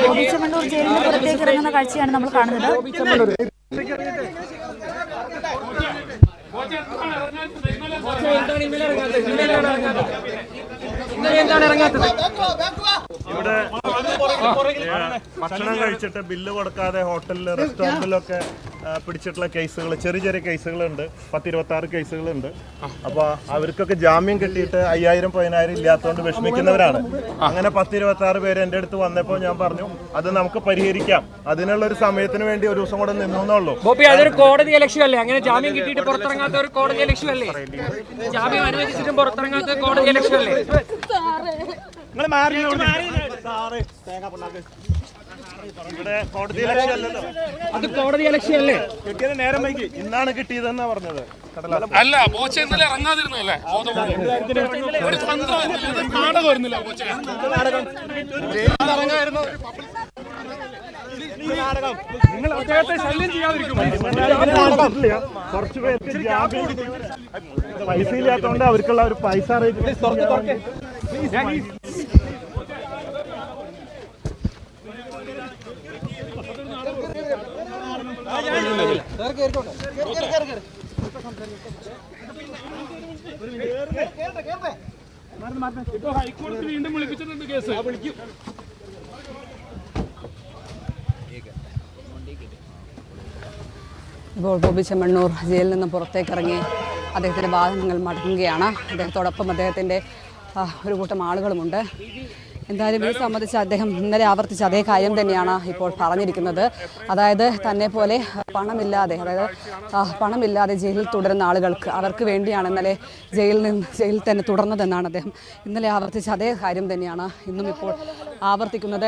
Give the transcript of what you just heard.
ബോബി ചെമ്മണ്ണൂർ ജയിലിന് പുറത്തേക്ക് ഇറങ്ങുന്ന കാഴ്ചയാണ് നമ്മൾ കാണുന്നത്. ഇവിടെ ഭക്ഷണം കഴിച്ചിട്ട് ബില്ല് കൊടുക്കാതെ ഹോട്ടലിൽ റെസ്റ്റോറൻറ്റിലൊക്കെ പിടിച്ചിട്ടുള്ള കേസുകൾ, ചെറിയ ചെറിയ കേസുകളുണ്ട്. 10-26 കേസുകളുണ്ട്. അപ്പോൾ അവർക്കൊക്കെ ജാമ്യം കിട്ടിയിട്ട് 5000-10000 ഇല്ലാത്തതുകൊണ്ട് വിഷമിക്കുന്നവരാണ്. അങ്ങനെ 10-26 പേര് എൻ്റെ അടുത്ത് വന്നപ്പോൾ ഞാൻ പറഞ്ഞു അത് നമുക്ക് പരിഹരിക്കാം, അതിനുള്ള ഒരു സമയത്തിന് വേണ്ടി ഒരു ദിവസം കൂടെ നിന്നുള്ളൂ. അതൊരു കോടതി ഇലക്ഷൻ അല്ലേ? അങ്ങനെ ജാമ്യം കിട്ടിയിട്ട് പുറത്തിറങ്ങാത്ത ഒരു കോടതി ഇലക്ഷൻ അല്ലേ? ജാമ്യം അനുവദിച്ചിട്ടും പുറത്തിറങ്ങാത്ത കോടതി ഇലക്ഷൻ അല്ലേ? ഇവിടെ കോടതി ഇലക്ഷൻ അല്ലല്ലോ, അത് കോടതി ഇലക്ഷൻ അല്ലേ? കിട്ടിയത് നേരം വൈകി, ഇന്നാണ് കിട്ടിയതെന്നാ പറഞ്ഞത്. അല്ല, ബോച്ച ഇന്നലെ ഇറങ്ങാതിരുന്നല്ലേ? ഒരു നാടകം വരുന്നില്ല. ബോച്ച നിങ്ങൾ അദ്ദേഹത്തെ ശല്യം ചെയ്യാതിരിക്കും. കുറച്ചു പേർക്ക് പൈസ ഇല്ലാത്തതുകൊണ്ട് അവർക്കുള്ള ഒരു പൈസ ഇപ്പൊ ഹൈക്കോടതി വീണ്ടും വിളിപ്പിച്ചിട്ടുണ്ട് കേസ്. വിളിക്കും. ഇപ്പോൾ ബോബി ചെമ്മണ്ണൂർ ജയിലിൽ നിന്ന് പുറത്തേക്കിറങ്ങി അദ്ദേഹത്തിൻ്റെ വാഹനങ്ങൾ മടങ്ങുകയാണ്. അദ്ദേഹത്തോടൊപ്പം അദ്ദേഹത്തിൻ്റെ ഒരു കൂട്ടം ആളുകളുമുണ്ട്. എന്തായാലും ഇത് സംബന്ധിച്ച് അദ്ദേഹം ഇന്നലെ ആവർത്തിച്ച അതേ കാര്യം തന്നെയാണ് ഇപ്പോൾ പറഞ്ഞിരിക്കുന്നത്. അതായത് തന്നെ പോലെ പണമില്ലാതെ ജയിലിൽ തുടരുന്ന ആളുകൾക്ക് അവർക്ക് വേണ്ടിയാണ് ഇന്നലെ ജയിലിൽ തന്നെ തുടർന്നതെന്നാണ് അദ്ദേഹം ഇന്നലെ ആവർത്തിച്ച അതേ കാര്യം തന്നെയാണ് ഇന്നും ഇപ്പോൾ ആവർത്തിക്കുന്നത്.